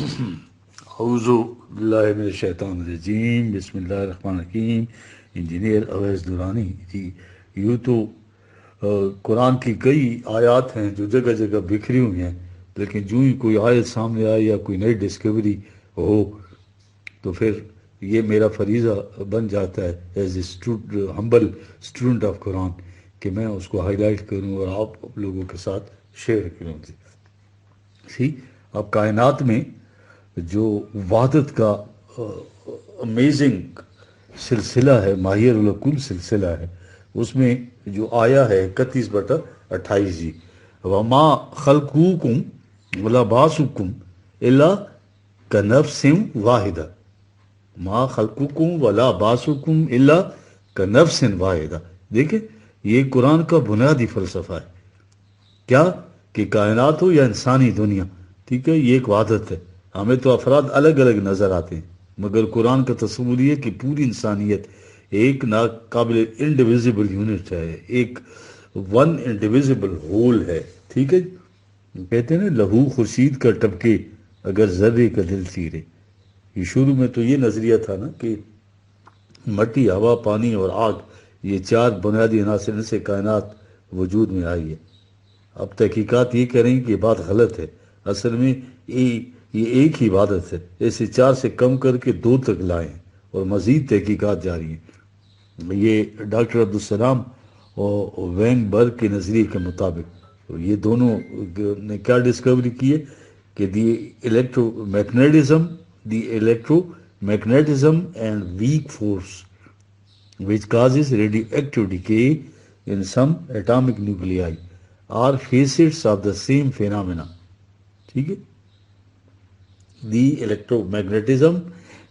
اعوذ باللہ من الشیطان الرجیم، بسم اللہ الرحمن الرحیم۔ انجینئر اویس دورانی جی، یوں تو قرآن کی کئی آیات ہیں جو جگہ جگہ بکھری ہوئی ہیں، لیکن جو ہی کوئی آیت سامنے آئے یا کوئی نئی ڈسکوری ہو تو پھر یہ میرا فریضہ بن جاتا ہے as a humble student of قرآن کہ میں اس کو ہائی لائٹ کروں اور آپ لوگوں کے ساتھ شیئر کروں۔ اب کائنات میں جو وحدت کا امیزنگ سلسلہ ہے، ماہر الکل سلسلہ ہے، اس میں جو آیا ہے 31/28 جی، وما خلقوکم ولا باسکم الا کنفس واحدہ، ما خلقکم ولا باسکم الا کنفس واحدہ۔ دیکھیں یہ قرآن کا بنیادی فلسفہ ہے، کیا کہ کائنات ہو یا انسانی دنیا، ٹھیک ہے، یہ ایک وحدت ہے۔ ہمیں تو افراد الگ الگ نظر آتے ہیں، مگر قرآن کا تصور یہ کہ پوری انسانیت ایک ناقابل انڈیویزیبل یونٹ ہے، ایک ون انڈیویزیبل ہول ہے، ٹھیک ہے۔ کہتے ہیں نا لہو خورشید کا ٹپکے اگر ذرے کا دل چیرے۔ یہ شروع میں تو یہ نظریہ تھا نا کہ مٹی، ہوا، پانی اور آگ، یہ چار بنیادی عناصر سے کائنات وجود میں آئی ہے۔ اب تحقیقات یہ کہہ رہی ہیں کہ یہ بات غلط ہے، اصل میں یہ ایک ہی عبادت ہے، اسے 4 سے کم کر کے 2 تک لائیں اور مزید تحقیقات جاری ہیں۔ یہ ڈاکٹر عبدالسلام اور وینگ برگ کے نظریے کے مطابق یہ دونوں نے کیا ڈسکوری کی ہے کہ the electromagnetism and weak force which causes radioactive decay in some atomic nuclei are facets of the same phenomena. ٹھیک ہے، the electromagnetism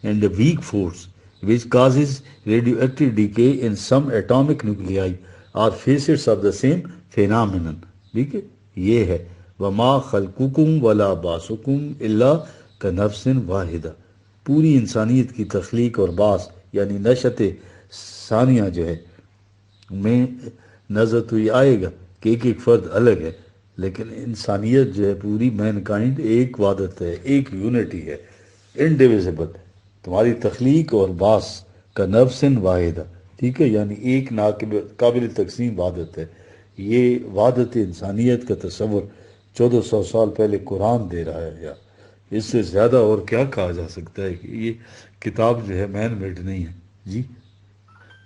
and the weak force which causes radioactive decay in some atomic nuclei are facets of the same phenomenon. ٹھیک ہے، یہ ہے وما خلقکم ولا باسکم الا کنفس واحدہ۔ پوری انسانیت کی تخلیق اور باس یعنی نشأت ثانیہ جو ہے میں نظر تو یہ آئے گا کہ ایک ایک فرد الگ ہے، لیکن انسانیت جو ہے پوری مین کائنڈ ایک وحدت ہے، ایک یونٹی ہے، انڈیویزیبل۔ تمہاری تخلیق اور باس کا نفس واحدہ، ٹھیک ہے، یعنی ایک قابل تقسیم وحدت ہے۔ یہ وحدت انسانیت کا تصور 1400 سال پہلے قرآن دے رہا ہے، یا اس سے زیادہ اور کیا کہا جا سکتا ہے کہ یہ کتاب جو ہے مین میڈ نہیں ہے جی،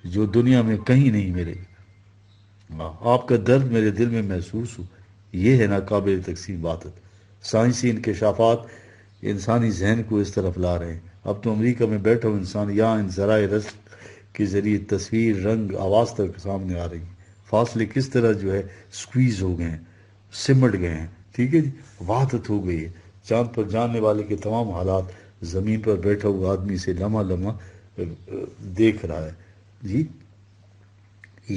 جو دنیا میں کہیں نہیں ملے گی۔ آپ کا درد میرے دل میں محسوس ہو، یہ ہے ناقابل تقسیم وحدت۔ سائنسی انکشافات انسانی ذہن کو اس طرف لا رہے ہیں۔ اب تو امریکہ میں بیٹھا ہوں انسان یہاں ان ذرائع رسم کے ذریعے تصویر، رنگ، آواز تک سامنے آ رہی ہیں۔ فاصلے کس طرح جو ہے سکویز ہو گئے ہیں، سمٹ گئے ہیں، ٹھیک ہے جی، وحدت ہو گئی ہے۔ چاند پر جانے والے کے تمام حالات زمین پر بیٹھا ہوا آدمی سے لمحہ لمحہ دیکھ رہا ہے جی۔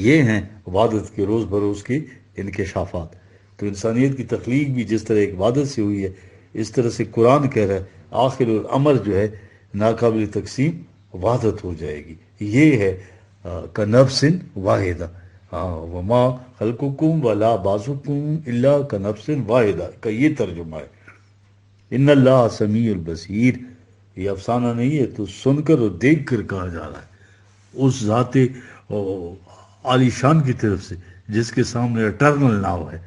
یہ ہیں وحدت کے روز بروز کے انکشافات۔ تو انسانیت کی تخلیق بھی جس طرح ایک وحدت سے ہوئی ہے، اس طرح سے قرآن کہہ رہا ہے آخر الامر جو ہے ناقابل تقسیم وحدت ہو جائے گی۔ یہ ہے کنفس واحدہ، وما خلقکم ولا باسکم الا کنفس واحدہ کا یہ ترجمہ ہے۔ ان اللہ سمیع البصیر، یہ افسانہ نہیں ہے، تو سن کر اور دیکھ کر کہا جا رہا ہے اس ذات عالی شان کی طرف سے جس کے سامنے اٹرنل ناؤ ہے۔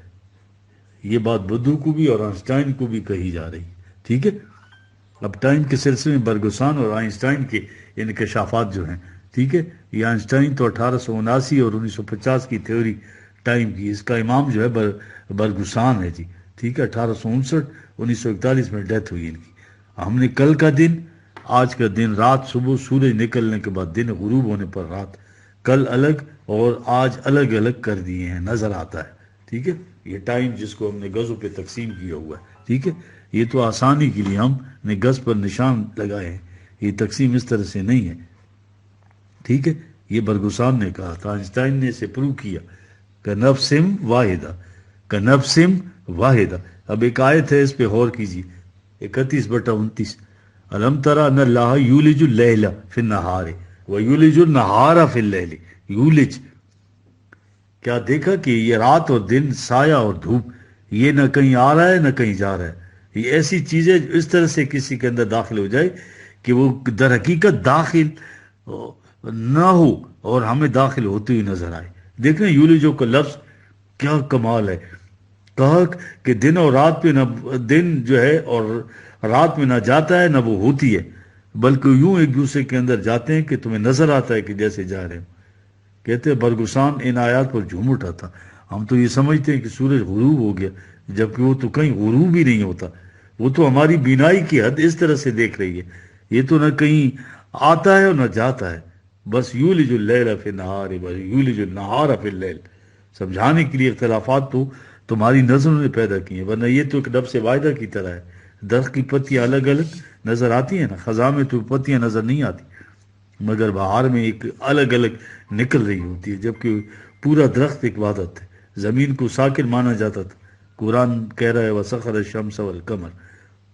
یہ بات بدو کو بھی اور آئنسٹائن کو بھی کہی جا رہی ہے، ٹھیک ہے۔ اب ٹائم کے سلسلے میں برگسان اور آئنسٹائن کے انکشافات جو ہیں، ٹھیک ہے، یہ آئنسٹائن تو 1879 اور 1950 کی تھیوری ٹائم کی، اس کا امام جو ہے برگسان ہے جی، ٹھیک ہے۔ 1859 1941 میں ڈیتھ ہوئی ان کی۔ ہم نے کل کا دن، آج کا دن، رات صبح سورج نکلنے کے بعد دن، غروب ہونے پر رات، کل الگ اور آج الگ الگ کر دیے ہیں، نظر آتا ہے، ٹھیک ہے۔ یہ ٹائم جس کو ہم نے گزوں پہ تقسیم کیا ہوا ہے، ٹھیک ہے، یہ تو آسانی کے لیے ہم نے گز پر نشان لگائے ہیں، یہ تقسیم اس طرح سے نہیں ہے، ٹھیک ہے۔ یہ برگسان نے کہا تھا، آئنسٹائن نے اسے پروو کیا کہ نفسم واحدہ، کہ نفسم واحدہ۔ اب ایک آیت ہے، اس پہ غور کیجیے، 31/29، الم تری ان اللہ یولج اللیل فی النہار ویولج النہار فی اللیل، یولج، کیا دیکھا کہ یہ رات اور دن، سایہ اور دھوپ، یہ نہ کہیں آ رہا ہے نہ کہیں جا رہا ہے، یہ ایسی چیزیں جو اس طرح سے کسی کے اندر داخل ہو جائے کہ وہ در حقیقت داخل نہ ہو اور ہمیں داخل ہوتی ہوئی نظر آئے. دیکھیں یولجو کا لفظ کیا کمال ہے. کہا کہ دن اور رات پہ نہ دن جو ہے اور رات میں نہ جاتا ہے نہ وہ ہوتی ہے، بلکہ یوں ایک دوسرے کے اندر جاتے ہیں کہ تمہیں نظر آتا ہے کہ جیسے جا رہے ہو. کہتے ہیں برگسان ان آیات پر جھوم اٹھا تھا. ہم تو یہ سمجھتے ہیں کہ سورج غروب ہو گیا، جبکہ وہ تو کہیں غروب ہی نہیں ہوتا. وہ تو ہماری بینائی کی حد اس طرح سے دیکھ رہی ہے. یہ تو نہ کہیں آتا ہے اور نہ جاتا ہے. بس یولج اللیل فی النہار یولج النہار فی اللیل. سمجھانے کے لیے اختلافات تو تمہاری نظروں نے پیدا کی ہیں، ورنہ یہ تو ایک نفس واحدہ کی طرح ہے. درخت کی پتیاں الگ الگ نظر آتی ہیں نا، خزاں میں تو پتیاں نظر نہیں آتی، مگر بہار میں ایک الگ الگ نکل رہی ہوتی ہے، جبکہ پورا درخت ایک وحدت ہے. زمین کو ساکن مانا جاتا تھا. قرآن کہہ رہا ہے وَسَخَرَ الشَّمْسَ وَالْقَمَرَ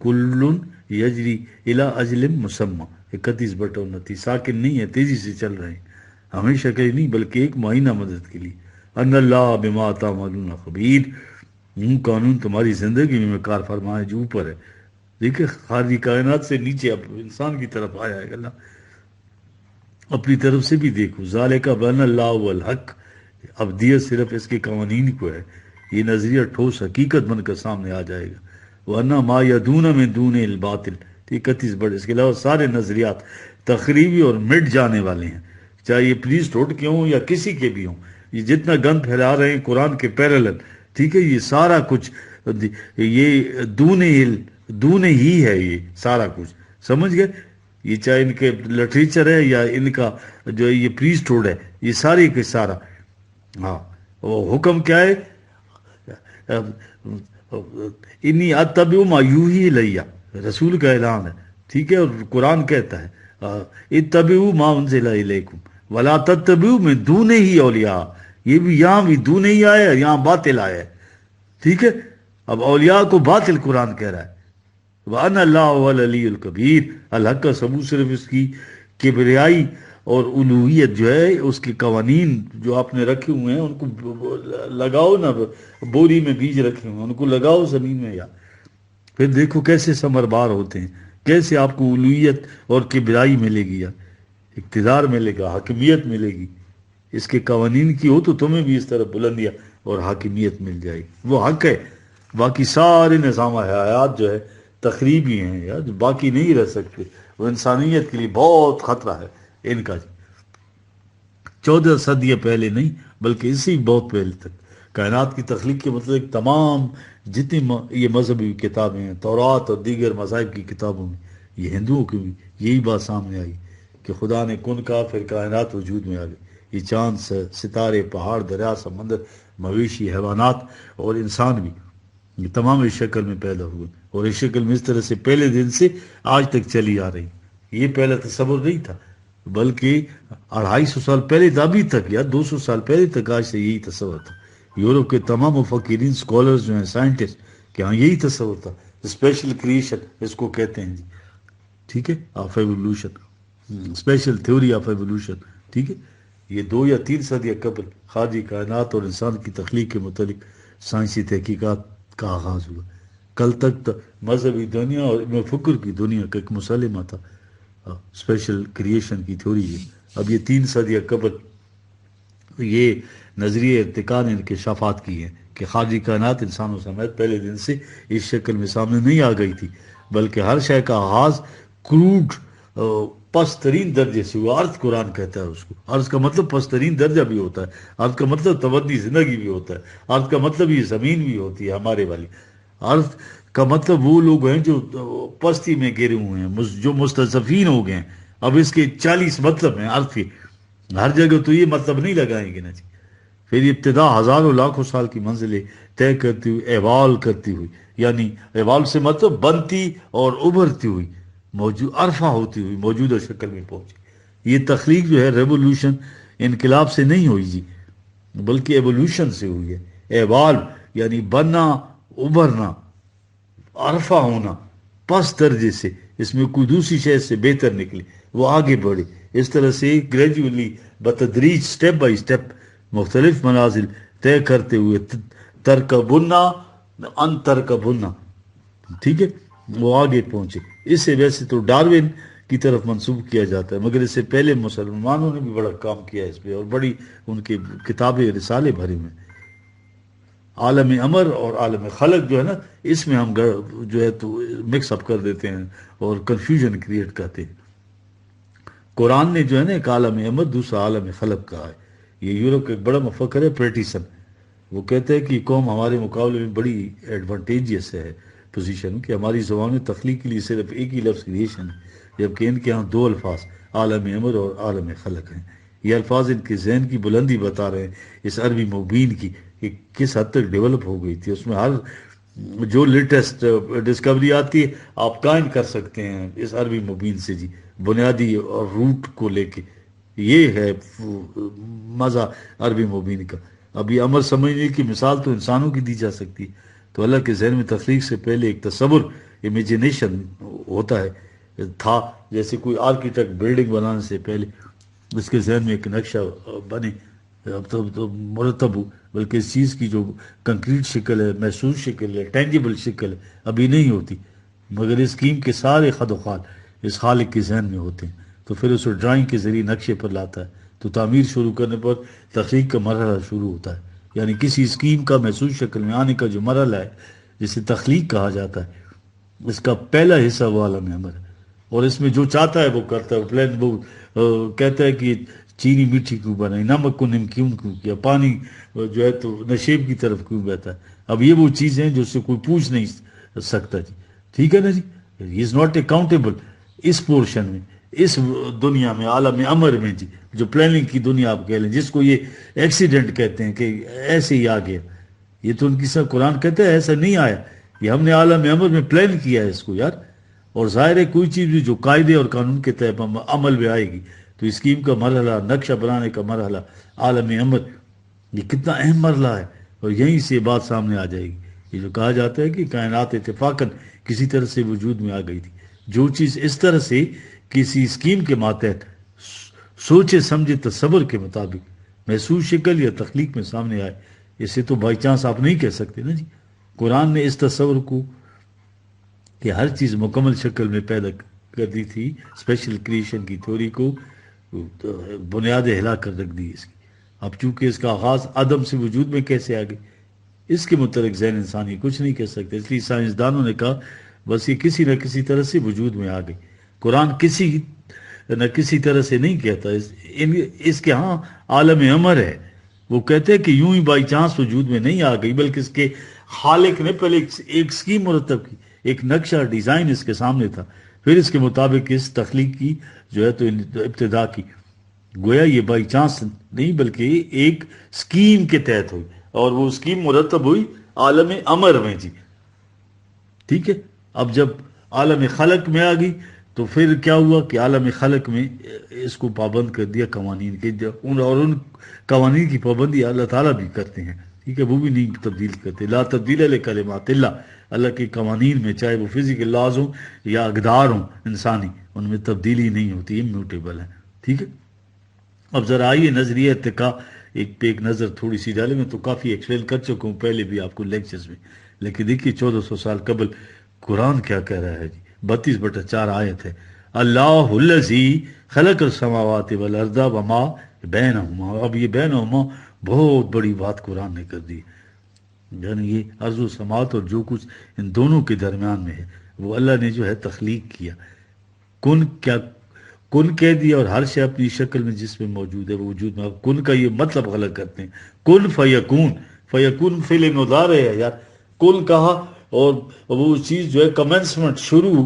كُلٌّ يَجْرِي إِلَىٰ أَجْلٍ مُّسَمًّى. 31/29. ساکن نہیں ہے، تیزی سے چل رہے ہیں، ہمیشہ کے لیے نہیں بلکہ ایک معینہ مدد کے لیے. ان اللہ بما تعملون خبیر. قانون تمہاری زندگی میں کار فرما ہے جو اوپر ہے. دیکھیں خارجی کائنات سے نیچے اب انسان کی طرف آیا ہے. اللہ اپنی طرف سے بھی دیکھو. ذالک بان اللہ والحق. ابدیت صرف اس کے قوانین کو ہے. یہ نظریہ ٹھوس حقیقت بن کر سامنے آ جائے گا. ورنہ ما یدون من دون الباطل. 31 اس کے علاوہ سارے نظریات تخریبی اور مٹ جانے والے ہیں، چاہے یہ پلیس روڈ کے ہوں یا کسی کے بھی ہوں. یہ جتنا گند پھیلا رہے ہیں قرآن کے پیرالل، ٹھیک ہے، یہ سارا کچھ یہ دون ہی ہے. یہ سارا کچھ سمجھ گئے. یہ چاہے ان کے لٹریچر ہے یا ان کا جو یہ پریسٹ ہوڈ ہے، یہ سارے کے سارا. ہاں وہ حکم کیا ہے؟ انی اتبع ما یوحی الی. رسول کا اعلان ہے، ٹھیک ہے. اور قرآن کہتا ہے اتبعوا ما انزل الیکم ولا تتبعوا من دونہ اولیاء. یہ بھی یہاں بھی دون ہی آیا ہے، یہاں باطل آیا ہے، ٹھیک ہے. اب اولیاء کو باطل قرآن کہہ رہا ہے. وَأَنَّ اللَّهُ هُوَ الْعَلِيُّ الْكَبِيرُ. الحق کا ثبوت صرف اس کی کبریائی اور الوہیت جو ہے، اس کے قوانین جو آپ نے رکھے ہوئے ہیں ان کو لگاؤ نا، بوری میں بیج رکھے ہوئے ہیں ان کو لگاؤ زمین میں، یا پھر دیکھو کیسے ثمربار ہوتے ہیں، کیسے آپ کو الوہیت اور کبریائی ملے گی، یا اقتدار ملے گا، حاکمیت ملے گی. اس کے قوانین کی ہو تو تمہیں بھی اس طرح بلندیاں اور حاکمیت مل جائے گی. وہ حق ہے. باقی سارے نظام حیات جو ہے تخریبی ہیں یار، جو باقی نہیں رہ سکتے. وہ انسانیت کے لیے بہت خطرہ ہے ان کا. 14 صدیاں پہلے نہیں بلکہ اسی بہت پہلے تک کائنات کی تخلیق کے مطلب تمام جتنی یہ مذہبی کتابیں ہیں، تورات اور دیگر مذاہب کی کتابوں میں، یہ ہندوؤں کی بھی یہی بات سامنے آئی کہ خدا نے کن کہا پھر کائنات وجود میں آ گئی. یہ چاند ستارے پہاڑ دریا سمندر مویشی حیوانات اور انسان بھی، یہ تمام اس شکل میں پیدا ہوئے اور اس شکل میں اس طرح سے پہلے دن سے آج تک چلی آ رہی. یہ پہلا تصور نہیں تھا، بلکہ 250 سال پہلے ابھی تک یا 200 سال پہلے تک آج سے یہی تصور تھا. یورپ کے تمام مفکرین اسکالرز جو ہیں سائنٹسٹ کہ ہاں یہی تصور تھا. اسپیشل کریشن اس کو کہتے ہیں جی، ٹھیک ہے، of evolution, special theory of evolution, ٹھیک ہے. یہ 2 یا 3 صدیاں قبل خارجی کائنات اور انسان کی تخلیق کے متعلق سائنسی تحقیقات کا آغاز ہوا. کل تک مذہبی دنیا اور علم فکر کی دنیا کا ایک مسلمہ تھا اسپیشل کریشن کی تھیوری ہے. اب یہ 3 صدیاں قبل یہ نظریہ ارتقاء نے انکشافات کی ہیں کہ خارجی کائنات انسانوں سمیت پہلے دن سے اس شکل میں سامنے نہیں آ گئی تھی، بلکہ ہر شے کا آغاز کروڈ پست ترین درجے سے ہوا. ارض قرآن کہتا ہے اس کو. ارض کا مطلب پست ترین درجہ بھی ہوتا ہے، ارض کا مطلب تبدی زندگی بھی ہوتا ہے، ارض کا مطلب یہ زمین بھی ہوتی ہے ہمارے والی. ارض کا مطلب وہ لوگ ہیں جو پستی میں گرے ہوئے ہیں، جو مستضعفین ہو گئے ہیں. اب اس کے 40 مطلب ہیں ارض کے، ہر جگہ تو یہ مطلب نہیں لگائیں گے نا جی. پھر ابتدا ہزاروں لاکھوں سال کی منزلیں طے کرتی ہوئی ایوال کرتی ہوئی، یعنی ایوال سے مطلب بنتی اور ابھرتی ہوئی عرفہ ہوتی ہوئی موجودہ شکل میں پہنچی. یہ تخلیق جو ہے ریولوشن انقلاب سے نہیں ہوئی جی، بلکہ ایوولوشن سے ہوئی ہے. ایوال یعنی بننا، ابھرنا، عرفہ ہونا پس درجے سے، اس میں کوئی دوسری شے سے بہتر نکلے، وہ آگے بڑھے. اس طرح سے گریجولی بتدریج سٹیپ بائی سٹیپ مختلف منازل طے کرتے ہوئے ترکبنا ان ترکبنا، ٹھیک ہے، وہ آگے پہنچے. اس سے ویسے تو ڈارون کی طرف منسوب کیا جاتا ہے، مگر اس سے پہلے مسلمانوں نے بھی بڑا کام کیا ہے اس پہ، اور بڑی ان کے کتابیں رسالے بھرے ہوئے ہیں. عالم امر اور عالم خلق جو ہے نا، اس میں ہم جو ہے تو مکس اپ کر دیتے ہیں اور کنفیوژن کریٹ کرتے ہیں. قرآن نے جو ہے نا ایک عالم امر دوسرا عالم خلق کہا ہے. یہ یورپ کا ایک بڑا مفکر ہے پیٹیسن. وہ کہتے ہیں کہ یہ قوم ہمارے مقابلے میں بڑی ایڈوانٹیجیس ہے پوزیشن، کہ ہماری زبان میں تخلیق کے لیے صرف ایک ہی لفظ کریشن ہے، جبکہ ان کے ہاں دو الفاظ عالم امر اور عالم خلق ہیں. یہ الفاظ ان کے ذہن کی بلندی بتا رہے ہیں اس عربی مبین کی کہ کس حد تک ڈیولپ ہو گئی تھی. اس میں ہر جو لیٹسٹ ڈسکوری آتی ہے آپ قائم کر سکتے ہیں اس عربی مبین سے جی، بنیادی اور روٹ کو لے کے. یہ ہے مزہ عربی مبین کا. اب یہ امر سمجھنے کی مثال تو انسانوں کی دی جا سکتی ہے. تو اللہ کے ذہن میں تخلیق سے پہلے ایک تصور، امیجنیشن ہوتا ہے تھا، جیسے کوئی آرکیٹیکٹ بلڈنگ بنانے سے پہلے اس کے ذہن میں ایک نقشہ بنے، اب تو مرتب ہو، بلکہ اس چیز کی جو کنکریٹ شکل ہے، محسوس شکل ہے، ٹینجیبل شکل ہے، ابھی نہیں ہوتی، مگر اس اسکیم کے سارے خد و خال اس خالق کے ذہن میں ہوتے ہیں. تو پھر اسے ڈرائنگ کے ذریعے نقشے پر لاتا ہے. تو تعمیر شروع کرنے پر تخلیق کا مرحلہ شروع ہوتا ہے، یعنی کسی اسکیم کا محسوس شکل میں آنے کا جو مرحلہ ہے جسے تخلیق کہا جاتا ہے، اس کا پہلا حصہ وہ عالم امر ہے. اور اس میں جو چاہتا ہے وہ کرتا ہے. پلان وہ کہتا ہے کہ چینی میٹھی کیوں بنائی، نمک کو نمکیون کیوں کیا، پانی جو ہے تو نشیب کی طرف کیوں بہتا ہے. اب یہ وہ چیزیں ہیں جو اس سے کوئی پوچھ نہیں سکتا جی. ٹھیک ہے نا جی. ہی از ناٹ اکاؤنٹیبل اس پورشن میں، اس دنیا میں، عالم امر میں جی، جو پلاننگ کی دنیا آپ کہہ لیں، جس کو یہ ایکسیڈنٹ کہتے ہیں کہ ایسے ہی آ گیا. یہ تو ان کی سب قرآن کہتا ہے ایسا نہیں آیا، یہ ہم نے عالم امر میں پلان کیا ہے اس کو یار. اور ظاہر ہے کوئی چیز بھی جو قاعدے اور قانون کے تحت عمل میں آئے گی تو اسکیم کا مرحلہ، نقشہ بنانے کا مرحلہ، عالم امر، یہ کتنا اہم مرحلہ ہے. اور یہیں سے بات سامنے آ جائے گی. یہ جو کہا جاتا ہے کہ کائنات اتفاقاً کسی طرح سے وجود میں آ گئی تھی. جو چیز اس طرح سے کسی اسکیم کے ماتحت سوچے سمجھے تصور کے مطابق محسوس شکل یا تخلیق میں سامنے آئے، اسے تو بائی چانس آپ نہیں کہہ سکتے نا جی. قرآن نے اس تصور کو کہ ہر چیز مکمل شکل میں پیدا کر دی تھی، اسپیشل کریشن کی تھیوری کو بنیادیں ہلا کر رکھ دی اس کی. اب چونکہ اس کا آغاز عدم سے وجود میں کیسے آ گئی، اس کے متعلق ذہن انسانی کچھ نہیں کہہ سکتے. اس لیے سائنسدانوں نے کہا بس یہ کسی نہ کسی طرح سے وجود میں آ گئی. قرآن کسی نہ کسی طرح سے نہیں کہتا اس کے ہاں عالم امر ہے. وہ کہتے ہیں کہ یوں ہی بائی چانس وجود میں نہیں آ گئی، بلکہ اس کے خالق نے پہلے ایک اسکیم مرتب کی، ایک نقشہ ڈیزائن اس کے سامنے تھا، پھر اس کے مطابق اس تخلیق کی جو ہے تو ابتدا کی. گویا یہ بائی چانس نہیں بلکہ ایک اسکیم کے تحت ہوئی، اور وہ اسکیم مرتب ہوئی عالم امر میں جی. ٹھیک ہے. اب جب عالم خلق میں آ گئی تو پھر کیا ہوا کہ عالم خلق میں اس کو پابند کر دیا قوانین کے، اور ان قوانین کی پابندی اللہ تعالیٰ بھی کرتے ہیں. ٹھیک ہے، وہ بھی نہیں تبدیل کرتے. لا تبدیل لکلمات اللہ، اللہ کے قوانین میں چاہے وہ فزیکل لاز ہوں یا اقدار ہوں انسانی، ان میں تبدیلی نہیں ہوتی، امیوٹیبل ہے. ٹھیک ہے. اب ذرا آئیے نظریہ ارتقاء ایک پہ ایک نظر تھوڑی سی ڈالے. میں تو کافی ایکسپلین کر چکا ہوں پہلے بھی آپ کو لیکچرز میں، لیکن دیکھیے 1400 سال قبل قرآن کیا کہہ رہا ہے جی. 32/4 آیت ہے، اللہ الذی خلق السماوات والارض وما بینہما. اب یہ بینہما بہت بڑی بات قرآن نے کر دی، یعنی یہ ارض و سماوات اور جو کچھ ان دونوں کے درمیان میں ہے وہ اللہ نے جو ہے تخلیق کیا. کن کہہ دیا، اور ہر شے اپنی شکل میں جس میں موجود ہے وہ وجود میں. کن کا یہ مطلب غلط کرتے ہیں، کن فیکون، فیکون فعل مضارع ہے یار. کن کہا اور وہ چیز جو ہے کمنسمنٹ شروع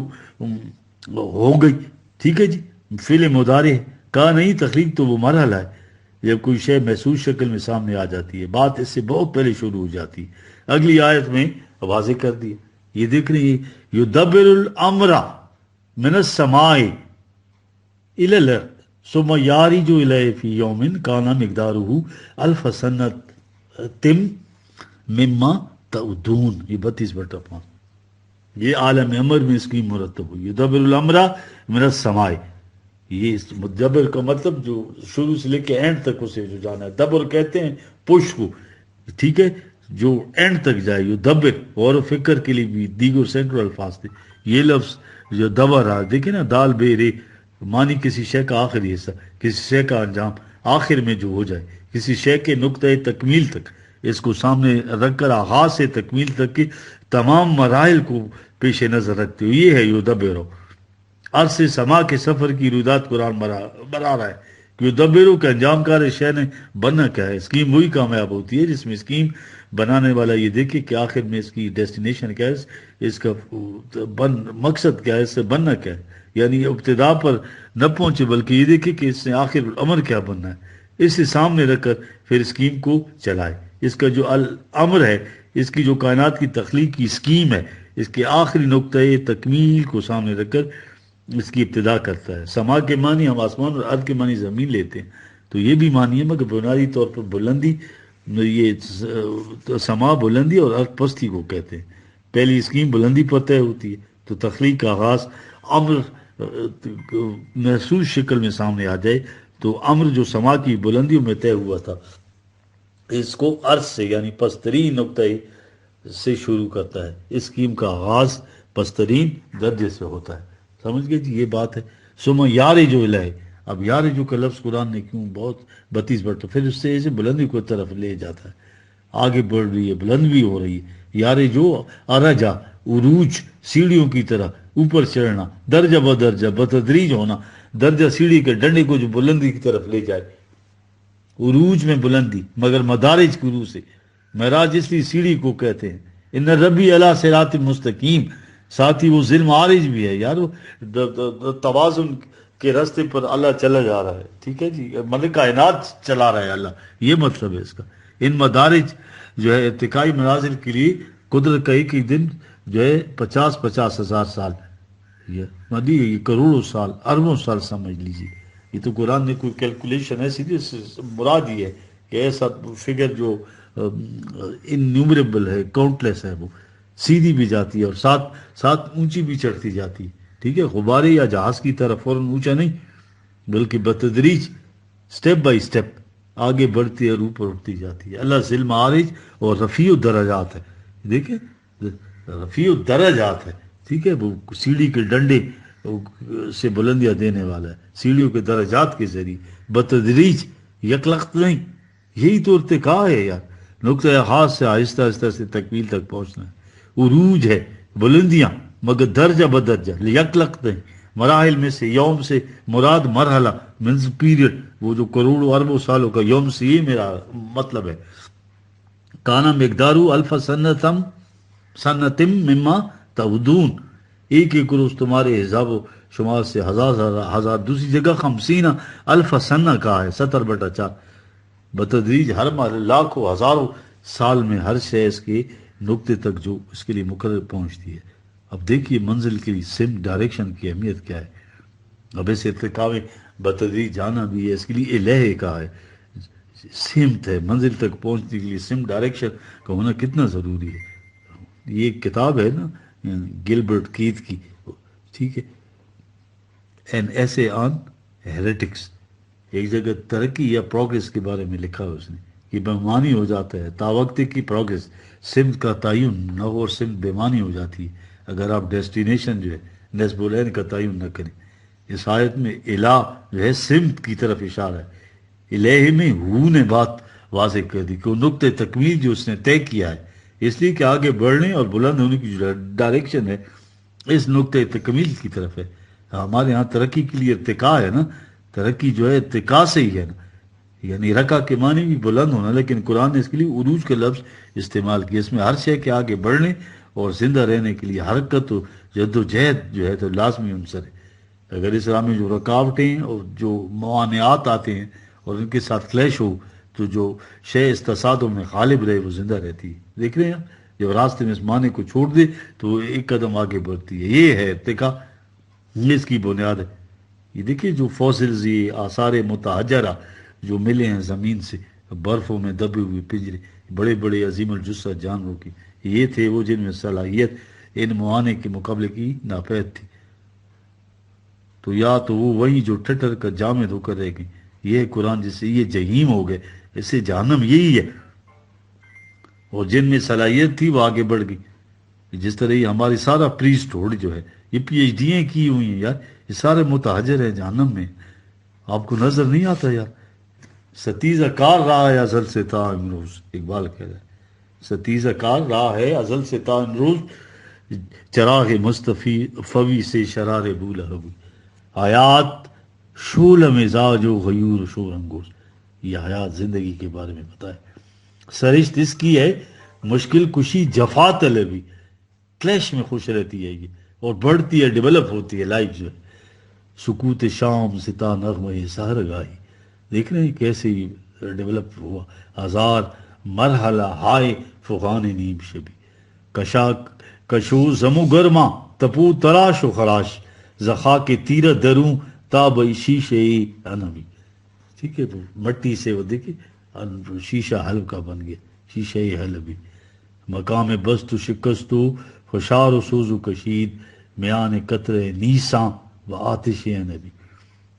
ہو گئی. ٹھیک ہے جی، فعل مضارع کہا نہیں. تخلیق تو وہ مرحلہ ہے جب کوئی شے محسوس شکل میں سامنے آ جاتی ہے، بات اس سے بہت پہلے شروع ہو جاتی ہے. اگلی آیت میں واضح کر دیا. یہ دیکھ رہے ہیں، یدبر الامر من السماء الی الارض ثم یعرج الیہ فی یوم کان مقدارہ الف سنۃ مما تعدون. یہ 32/5 یہ عالم امر میں اس کی مرتب ہوئی. یدبر الامر من السماء، یہ مدبر کا مطلب جو شروع سے لے کے اینڈ تک اسے جو جانا ہے. دبر کہتے ہیں پش کو. ٹھیک ہے، جو اینڈ تک جائے، جو دبر، غور و فکر کے لیے بھی دیگر سینکڑوں الفاظ تھے. یہ لفظ جو دبر رہا، دیکھیں نا، دال بے رے معنی کسی شے کا آخری حصہ، کسی شے کا انجام آخر میں جو ہو جائے، کسی شے کے نقطۂ تکمیل تک. اس کو سامنے رکھ کر آغاز سے تکمیل تک کے تمام مراحل کو پیش نظر رکھتے ہو، یہ ہے یدبرو. عرض سے سما کے سفر کی رویدات قرآن بنا رہا ہے کہ یدبرو کا انجام کار شے نے بننا کیا ہے. اسکیم وہی کامیاب ہوتی ہے جس میں اسکیم بنانے والا یہ دیکھے کہ آخر میں اس کی ڈیسٹینیشن کیا ہے، اس کا مقصد کیا ہے، اس سے بننا کیا ہے. یعنی ابتدا پر نہ پہنچے بلکہ یہ دیکھے کہ اس سے آخر الامر کیا بننا ہے، اسے سامنے رکھ کر پھر اسکیم کو چلائے. اس کا جو الامر ہے، اس کی جو کائنات کی تخلیق کی اسکیم ہے، اس کے آخری نقطۂ تکمیل کو سامنے رکھ کر اس کی ابتدا کرتا ہے. سما کے معنی ہم آسمان اور ارض کے معنی زمین لیتے ہیں، تو یہ بھی معنی ہے، مگر بنیادی طور پر بلندی، یہ سما بلندی اور ارض پستی کو کہتے ہیں. پہلی اسکیم بلندی پر طے ہوتی ہے، تو تخلیق کا آغاز امر محسوس شکل میں سامنے آ جائے. تو امر جو سما کی بلندیوں میں طے ہوا تھا، اس کو عرض سے یعنی پسترین نقطۂ سے شروع کرتا ہے. اس اسکیم کا آغاز پسترین درجے سے ہوتا ہے. سمجھ گئے جی، یہ بات ہے. سما یار جو الہی، اب یار جو کا لفظ قرآن نے کیوں بہت 32 بڑھتا، پھر اس سے اسے بلندی کو طرف لے جاتا ہے، آگے بڑھ رہی ہے، بلند بھی ہو رہی ہے. یار جو ارجا، عروج، سیڑھیوں کی طرح اوپر چڑھنا، درجہ بدرجہ بتدریج ہونا، درجہ سیڑھی کے ڈنڈے کو جو بلندی کی طرف لے جائے. عروج میں بلندی، مگر مدارج کی روح سے. معراج اس لیے سیڑھی کو کہتے ہیں. ان ربی اللہ صراط مستقیم، ساتھ ہی وہ ظلم عارج بھی ہے یار، توازن کے راستے پر اللہ چلا جا رہا ہے. ٹھیک ہے جی، ملک کائنات چلا رہا ہے اللہ، یہ مطلب ہے اس کا. ان مدارج جو ہے ارتقائی منازل کے لیے قدرت کا ایک ہی دن جو ہے 50 ہزار سال، یہ کروڑوں سال، اربوں سال سمجھ لیجیے. یہ تو قرآن نے کوئی کیلکولیشن ایسی تھی، مراد یہ ہے کہ ایسا فگر جو انیومریبل ہے، کاؤنٹلیس ہے، وہ سیدھی بھی جاتی ہے اور ساتھ ساتھ اونچی بھی چڑھتی جاتی ہے. ٹھیک ہے، غبارے یا جہاز کی طرح فوراً اونچا نہیں، بلکہ بتدریج، سٹیپ بائی سٹیپ آگے بڑھتی ہے اور اوپر اٹھتی جاتی ہے. اللہ ظلم عارج اور رفیع الدرجات ہے. دیکھیں، رفیع الدرجات ہے. ٹھیک ہے، وہ سیڑھی کے ڈنڈے سے بلندیاں دینے والا ہے، سیڑھیوں کے درجات کے ذریعے. بتدریج، یکلخت نہیں، یہی تو ارتقاء ہے یار، نقطۂ خاص سے آہستہ آہستہ سے تکمیل تک پہنچنا ہے. عروج ہے، بلندیاں، مگر درجہ بدرجہ، یکلخت نہیں. مراحل میں سے یوم سے مراد مرحلہ، مینز پیریڈ، وہ جو کروڑوں اربوں سالوں کا یوم سے یہ میرا مطلب ہے. کانا مقدارو الف سنتم مما تعودون، ایک ایک روز تمہارے حساب و شمار سے ہزار. دوسری جگہ 50 الف سنہ کا ہے، 70/4. بتدریج ہر لاکھوں ہزاروں سال میں ہر شے اس کے نقطے تک جو اس کے لیے مقرر پہنچتی ہے. اب دیکھیے منزل کے لیے سم ڈائریکشن کی اہمیت کیا ہے. اب اس ارتقاء میں بتدریج جانا بھی ہے، اس کے لیے الہ کا ہے، سمت ہے. منزل تک پہنچنے کے لیے سم ڈائریکشن کا ہونا کتنا ضروری ہے. یہ ایک کتاب ہے نا گلبرٹ کیت کی، ٹھیک ہے، این ایسے آن ہیریٹکس. ایک جگہ ترقی یا پروگریس کے بارے میں لکھا ہے اس نے، یہ بےمانی ہو جاتا ہے تا وقت کی پروگریس، سمت کا تعین نہ ہو اور سمت بےمانی ہو جاتی ہے اگر آپ ڈیسٹینیشن جو ہے نسب العین کا تعین نہ کریں. اس آیت میں الہ جو ہے سمت کی طرف اشارہ ہے. الہ میں ہو نے بات واضح کر دی کہ وہ نقطۂ تکمیل جو اس نے طے کیا ہے، اس لیے کہ آگے بڑھنے اور بلند ہونے کی جو ڈائریکشن ہے اس نقطۂ تکمیل کی طرف ہے. ہمارے ہاں ترقی کے لیے ارتقاء ہے نا، ترقی جو ہے ارتقاء سے ہی ہے نا، یعنی رقا کے معنی بھی بلند ہونا، لیکن قرآن نے اس کے لیے عروج کا لفظ استعمال کیا. اس میں ہر شے کے آگے بڑھنے اور زندہ رہنے کے لیے حرکت و جد و جہد جو ہے تو لازمی عنصر ہے. اگر اس راہ میں جو رکاوٹیں اور جو موانعات آتے ہیں اور ان کے ساتھ کلیش ہو تو جو شے اس تصادم میں غالب رہے وہ زندہ رہتی ہے. دیکھ رہے ہیں جب راستے میں اس معنی کو چھوڑ دے تو وہ ایک قدم آگے بڑھتی ہے. یہ ہے ارتقاء، یہ اس کی بنیاد ہے. یہ دیکھیے جو فوسلز، یہ آثار متحجرہ جو ملے ہیں زمین سے، برفوں میں دبے ہوئے پنجرے، بڑے بڑے عظیم الجثہ جانوروں کی، یہ تھے وہ جن میں صلاحیت ان معانے کے مقابلے کی ناپید تھی. تو یا تو وہ وہی جو ٹھٹر کر جامد ہو کر رہ گئی، یہ قرآن جس سے یہ جہیم ہو گئے، اس سے جہنم یہی ہے. اور جن میں صلاحیت تھی وہ آگے بڑھ گئی. جس طرح یہ ہماری سارا پریسٹ ہوڈ جو ہے یہ پی ایچ ڈی کی ہوئی ہیں یار، یہ سارے متحجر ہیں جہنم میں. آپ کو نظر نہیں آتا یار؟ ستیزہ کار رہا ہے ازل سے تا امروز، اقبال کہہ رہا ہے ستیزہ کار رہا ہے ازل سے تا امروز، چراغ مصطفی فوی سے شرار بولا ہوئی. حیات شول مزاج و غیور شور انگوز. یہ حیات زندگی کے بارے میں بتائے. سرشت اس کی ہے مشکل کشی جفا طلبی، کلیش میں خوش رہتی ہے یہ اور بڑھتی ہے، ڈیولپ ہوتی ہے لائف جو ہے. سکوت شام ستا نغمہ سحر گاہی. دیکھ رہے ہیں کیسے ڈیولپ ہوا. ہزار مرحلہ ہائے فغان نیم شبی، کشا کشو زمو گرما تپو تراش و خراش، زخا کے تیر دروں تاب شیشے انبی. ٹھیک ہے، وہ مٹی سے وہ دیکھیے شیشہ حلب کا بن گیا، شیشہ حلبی. مقام بست و شکست و خوشار و سوز و کشید، میان قطر نیساں و آتش نبی.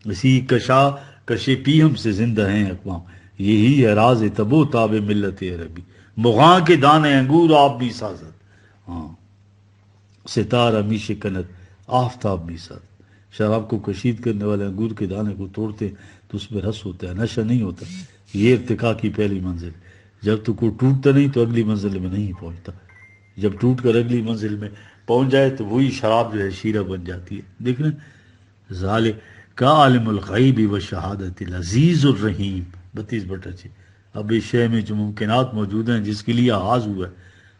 اسی کشا کشے پیہم سے زندہ ہیں اقوام، یہی ہے راز تب و تاب ملت عربی. مغاں کے دانے انگور آپ بھی سازد، ہاں ستارہ می شکنت آفتاب بھی سازد. شراب کو کشید کرنے والے انگور کے دانے کو توڑتے تو اس میں رس ہوتا ہے، نشہ نہیں ہوتا. یہ ارتقاء کی پہلی منزل. جب تو کوئی ٹوٹتا نہیں تو اگلی منزل میں نہیں پہنچتا. جب ٹوٹ کر اگلی منزل میں پہنچ جائے تو وہی شراب جو ہے شیرہ بن جاتی ہے. دیکھ رہے ہیں ظالم کا عالم الغیب و شہادت العزیز الرحیم 32/6. اب اس شے میں جو ممکنات موجود ہیں جس کے لیے آغاز ہوا ہے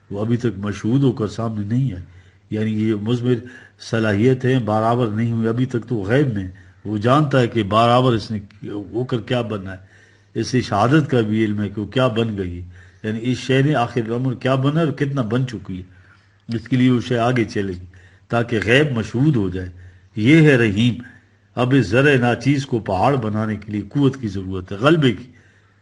وہ ابھی تک مشہود ہو کر سامنے نہیں آئی. یعنی یہ مضمر صلاحیت ہے برابر نہیں ہوئی ابھی تک، تو غیب میں وہ جانتا ہے کہ برابر اس نے ہو کر کیا بننا ہے. اسے شہادت کا بھی علم ہے کہ وہ کیا بن گئی، یعنی اس شے نے آخر عمر کیا بنا ہے اور کتنا بن چکی ہے. اس کے لیے وہ شے آگے چلے گی تاکہ غیب مشہود ہو جائے. یہ ہے رحیم. اب اس زرع ناچیز کو پہاڑ بنانے کے لیے قوت کی ضرورت ہے، غلبے کی.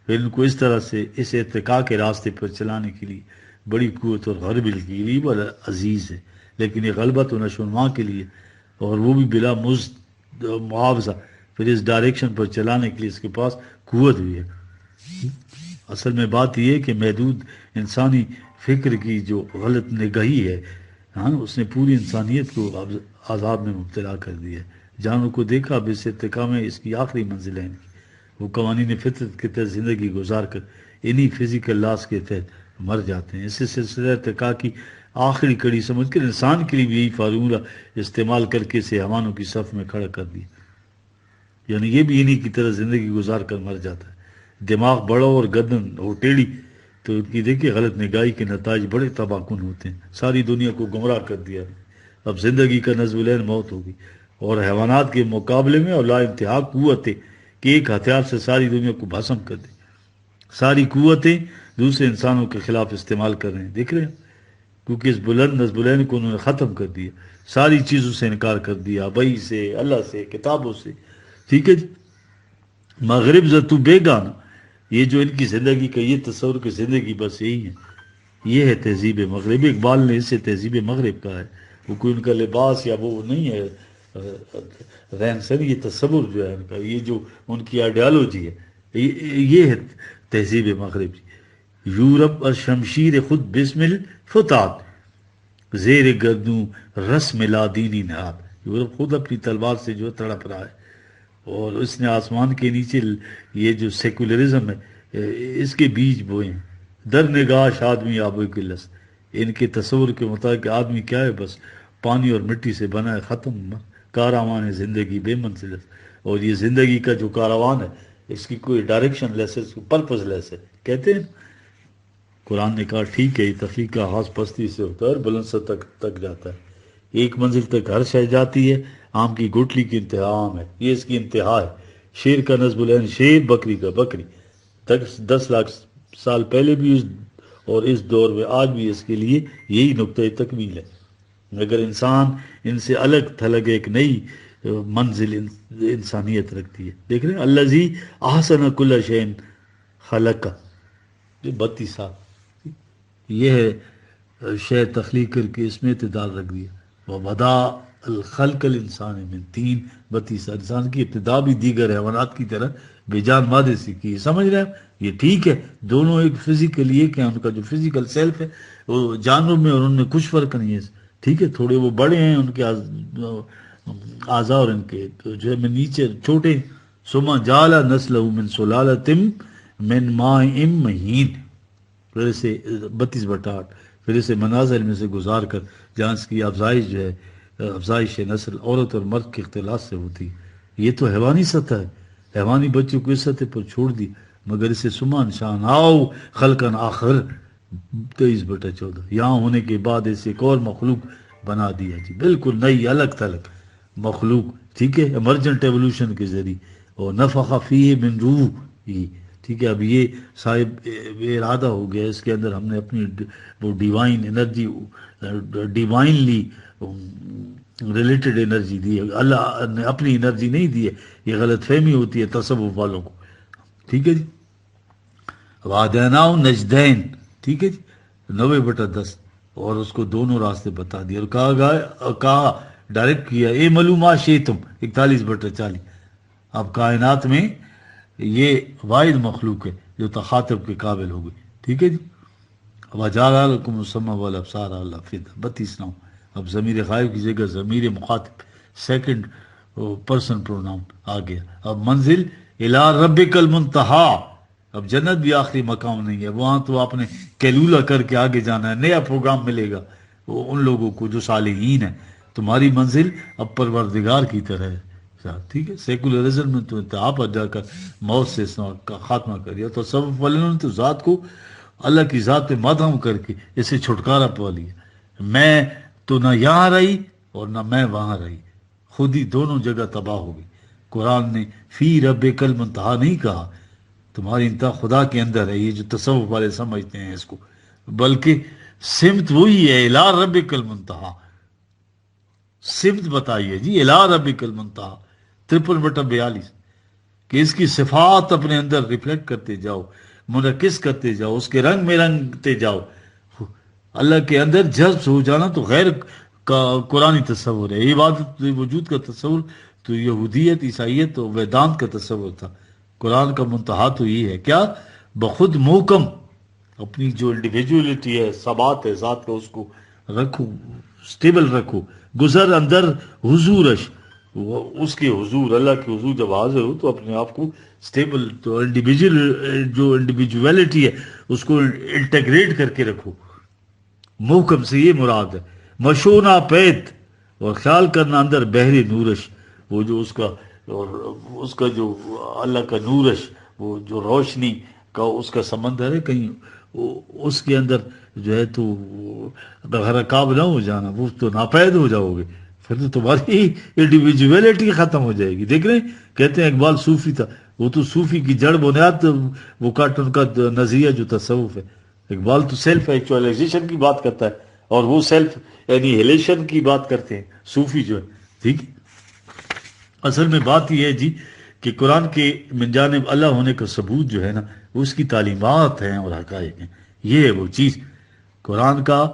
پھر ان کو اس طرح سے اس ارتقاء کے راستے پر چلانے کے لیے بڑی قوت اور غرب کے لیے بڑا عزیز ہے. لیکن یہ غلبہ تو نشو و نما کے لیے، اور وہ بھی بلا معاوضہ. پھر اس ڈائریکشن پر چلانے کے لیے اس کے پاس قوت بھی ہے. اصل میں بات یہ ہے کہ محدود انسانی فکر کی جو غلط نگاہی ہے، ہاں اس نے پوری انسانیت کو عذاب میں مبتلا کر دیا ہے. جانوں کو دیکھا اب اس ارتقاء میں اس کی آخری منزل ہے. وہ قوانین فطرت کے تحت زندگی گزار کر انہی فزیکل لاس کے تحت مر جاتے ہیں. اس سلسلہ ارتقاء کی آخری کڑی سمجھ کر انسان کے لیے بھی یہی فارمولہ استعمال کر کے اسے حیوانوں کی صف میں کھڑا کر دیا. یعنی یہ بھی انہی کی طرح زندگی گزار کر مر جاتا ہے. دماغ بڑا اور گردن ہو ٹیڑھی تو ان کی دیکھیے غلط نگاہی کے نتائج بڑے تباہ کن ہوتے ہیں. ساری دنیا کو گمراہ کر دیا. اب زندگی کا نظم العین موت ہوگی، اور حیوانات کے مقابلے میں اور لا انتہا قوتیں کہ ایک ہتھیار سے ساری دنیا کو بھسم کر دے. ساری قوتیں دوسرے انسانوں کے خلاف استعمال کر رہے ہیں. دیکھ رہے ہیں کیونکہ اس بلند نظم العین کو انہوں نے ختم کر دیا. ساری چیزوں سے انکار کر دیا، بئی سے، اللہ سے، کتابوں سے. ٹھیک ہے جی. مغرب زتو بیگانہ، یہ جو ان کی زندگی کا یہ تصور کہ زندگی بس یہی ہے، یہ ہے تہذیب مغرب. اقبال نے اسے تہذیب مغرب کہا ہے. وہ کوئی ان کا لباس یا وہ نہیں ہے رہن سہن، یہ تصور جو ہے ان کا، یہ جو ان کی آئیڈیالوجی ہے، یہ ہے تہذیب مغرب. یورپ اور شمشیر خود بسم الفتات، زیر گردوں رسم لادینی نہاد. یورپ خود اپنی تلوار سے جو تڑپ رہا ہے، اور اس نے آسمان کے نیچے یہ جو سیکولرزم ہے اس کے بیج بوئے ہیں. در نگاش آدمی آب و گلس، ان کے تصور کے مطابق آدمی کیا ہے؟ بس پانی اور مٹی سے بنا ہے، ختم. کاروان ہے زندگی بے منزلت. اور یہ زندگی کا جو کاروان ہے اس کی کوئی ڈائریکشن لیس ہے، پرپز لیس ہے. کہتے ہیں قرآن نے کہا ٹھیک ہے یہ تخلیق کا آغاز پستی سے ہوتا ہے اور بلند سطح تک جاتا ہے. ایک منزل تک ہر شے جاتی ہے. آم کی گٹلی کی انتہا آم ہے، یہ اس کی انتہا ہے. شیر کا نصب العین شیر، بکری کا بکری. 10 لاکھ سال پہلے بھی اور اس دور میں آج بھی اس کے لیے یہی نقطۂ تکمیل ہے. مگر انسان ان سے الگ تھلگ ایک نئی منزل انسانیت رکھتی ہے. دیکھ رہے ہیں الذی احسن کل شیء خلق، 32 سال یہ ہے شے تخلیق کر کے اس میں اعتدال رکھ دیا. وہ بدا الخلق الانسان من تین 32 انسان کی ابتدا بھی دیگر حیوانات کی طرح بے جان مادے سے کی. سمجھ رہے ہیں؟ یہ ٹھیک ہے، دونوں ایک فزیکل ایک ہیں، ان کا جو فزیکل سیلف ہے وہ جانوروں میں اور ان میں کچھ فرق نہیں ہے. ٹھیک ہے، تھوڑے وہ بڑے ہیں ان کے اعضاء اور ان کے تو جو ہے میں نیچے چھوٹے. ثم جعل نسلہ من سلالۃ من ماء مہین، پھر اسے 32/8 پھر اسے منازل میں سے گزار کر جہاں اس کی افزائش جو ہے افزائش نسل عورت اور مرد کے اختلاط سے ہوتی. یہ تو حیوانی سطح ہے، حیوانی بچوں کو اس سطح پر چھوڑ دی، مگر اسے سمان شان آؤ خلقن آخر 23/14 یہاں ہونے کے بعد اسے ایک اور مخلوق بنا دیا جی، بالکل نئی الگ تھلگ مخلوق. ٹھیک ہے، ایمرجنٹ ایولیوشن کے ذریعے. اور نفخ فیہ من روح ہی. ٹھیک ہے، اب یہ صاحب بے ارادہ ہو گیا، اس کے اندر ہم نے اپنی وہ divine energy divinely related energy دی ہے، اللہ نے اپنی انرجی نہیں دی ہے. یہ غلط فہمی ہوتی ہے تصوف والوں کو. ٹھیک ہے جی. وَهَدَيْنَاهُ النَّجْدَيْنِ. ٹھیک ہے جی، 90/10 اور اس کو دونوں راستے بتا دیے اور کہا ڈائریکٹ کیا اے معلومہ شیتم 41/40. اب کائنات میں یہ واحد مخلوق ہے جو تخاطب کے قابل ہو گئی. ٹھیک ہے جی. وَجَعَلَ لَكُمُ السَّمْعَ وَالْأَبْصَارَ وَالْأَفْئِدَةَ 32 اب ضمیر غائب کی جگہ ضمیر مخاطب سیکنڈ پرسن پروناؤن آ گیا. اب منزل الی ربک المنتہا. اب جنت بھی آخری مقام نہیں ہے، وہاں تو آپ نے کیلولہ کر کے آگے جانا ہے، نیا پروگرام ملے گا وہ ان لوگوں کو جو صالحین ہیں. تمہاری منزل اب پروردگار کی طرح ہے. ٹھیک ہے، سیکولرزم میں تو انتہا پر جا کر موت سے خاتمہ کر دیا. تو تصوف والوں نے تو ذات کو اللہ کی ذات پہ مدھم کر کے اسے چھٹکارا پا لیا. میں تو نہ یہاں رہی اور نہ میں وہاں رہی، خود ہی دونوں جگہ تباہ ہو گئی. قرآن نے فی ربک المنتہا نہیں کہا، تمہاری انتہا خدا کے اندر ہے، یہ جو تصوف والے سمجھتے ہیں اس کو، بلکہ سمت وہی ہے الی ربک المنتہا. سمت بتائیے جی الی ربک المنتہا 53/42 کہ اس کی صفات اپنے اندر ریفلیکٹ کرتے جاؤ، منعکس کرتے جاؤ، اس کے رنگ میں رنگتے جاؤ. اللہ کے اندر جذب ہو جانا تو غیر کا قرآنی تصور ہے. عبادت وجود کا تصور تو یہودیت عیسائیت اور ویدانت کا تصور تھا. قرآن کا منتہا تو یہ ہے کیا؟ بخود محکم اپنی جو انڈیویجولیٹی ہے، ثبات ہے ذات کا، اس کو رکھو، سٹیبل رکھو. گزر اندر حضورش، اس کے حضور اللہ کے حضور جب حاضر ہو تو اپنے آپ کو سٹیبل، تو انڈیویجولیٹی ہے اس کو انٹیگریٹ کر کے رکھو. محکم سے یہ مراد ہے. مشونا پیت، اور خیال کرنا اندر بحر نورش، وہ جو اس کا جو اللہ کا نورش، وہ جو روشنی کا اس کا سمندر ہے، کہیں اس کے اندر جو ہے تو رکاب نہ ہو جانا، وہ تو ناپید ہو جاؤ گے، پھر تو تمہاری انڈیویجولیٹی ختم ہو جائے گی. دیکھ رہے ہیں، کہتے ہیں اقبال صوفی تھا، وہ تو صوفی کی جڑ بنیاد وہ کاٹ ان کا نظریہ جو تصوف ہے. اقبال تو سیلف ایکچوائلائزیشن کی بات کرتا ہے اور وہ سیلف اینیہیلیشن کی بات کرتے ہیں صوفی جو ہے. ٹھیک ہے، اصل میں بات یہ ہے جی کہ قرآن کے من جانب اللہ ہونے کا ثبوت جو ہے نا، وہ اس کی تعلیمات ہیں اور حقائق ہیں. یہ ہے وہ چیز، قرآن کا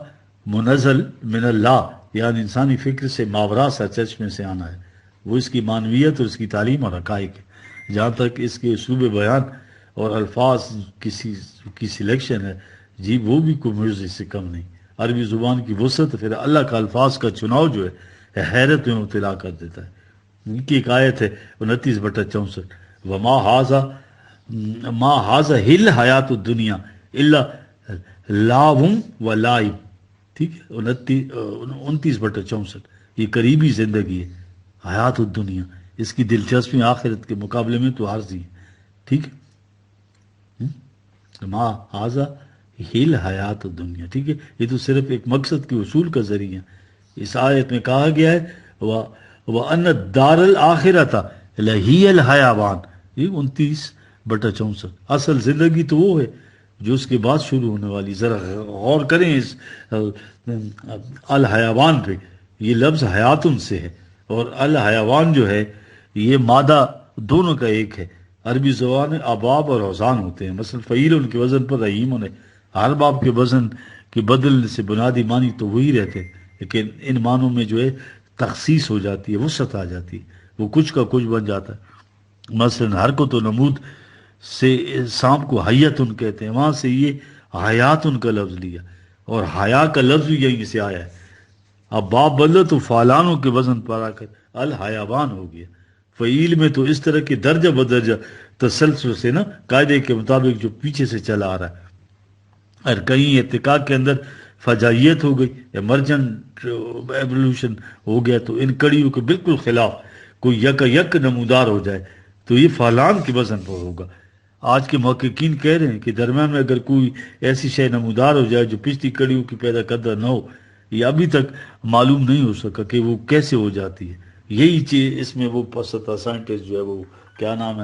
منزل من اللہ، یعنی انسانی فکر سے ماورا سرچرچ میں سے آنا ہے. وہ اس کی معنویت اور اس کی تعلیم اور حقائق ہے. جہاں تک اس کے اسلوب بیان اور الفاظ کی سلیکشن ہے جی، وہ بھی کوئی معجزے سے کم نہیں. عربی زبان کی وسعت پھر اللہ کا الفاظ کا چناؤ جو ہے حیرت میں مبتلا کر دیتا ہے. ان کی ایک آیت ہے 29/64 وما ما حاضہ ہل حیات الدنیا اللہ لاوم و لائب. ٹھیک ہے، 29/64 یہ قریبی زندگی ہے حیات الدنیا، اس کی دلچسپی آخرت کے مقابلے میں تو عارضی ہے. ٹھیک ہے، ما حاضہ ہل حیات الدنیا. ٹھیک ہے، یہ تو صرف ایک مقصد کے حصول کا ذریعہ. اس آیت میں کہا گیا ہے وَأَنَّ الدَّارَ الْآخِرَةَ لَهِيَ الْحَيَوَانُ. یہ 29/64 اصل زندگی تو وہ ہے جو اس کے بعد شروع ہونے والی. ذرا غور کریں اس الحیوان پہ. یہ لفظ حیاتن سے ہے اور الحیوان جو ہے یہ مادہ دونوں کا ایک ہے. عربی زبان میں اباب اور اوزان ہوتے ہیں. مثلا فعیل ان کے وزن پر رحیم ہونے، ہر باب کے وزن کے بدلنے سے بنیادی معنی تو وہی رہتے، لیکن ان معنوں میں جو ہے تخصیص ہو جاتی ہے، وسعت آ جاتی ہے، وہ کچھ کا کچھ بن جاتا ہے۔ مثلا حرکت و نمود سے سانپ کو حیاتن کہتے ہیں، وہاں سے یہ حیاتن کا لفظ لیا، اور حیا کا لفظ بھی یہیں سے آیا ہے۔ اب باب بدلو تو فالانوں کے وزن پر آ کر الحیوان ہو گیا۔ فعیل میں تو اس طرح کے درجہ بدرجہ تسلسل سے نا، قاعدے کے مطابق جو پیچھے سے چلا آ رہا ہے، اور کہیں اتقاء کے اندر فجائیت ہو گئی، ایمرجنٹ ایولیوشن ہو گیا، تو ان کڑیوں کے بالکل خلاف کوئی یک نمودار ہو جائے تو یہ فعلان کے وزن پر ہوگا۔ آج کے محققین کہہ رہے ہیں کہ درمیان میں اگر کوئی ایسی شے نمودار ہو جائے جو پچھلی کڑیوں کی پیدا کردہ نہ ہو، یہ ابھی تک معلوم نہیں ہو سکا کہ وہ کیسے ہو جاتی ہے۔ یہی چیز اس میں وہ پستا سائنٹسٹ جو ہے وہ کیا نام ہے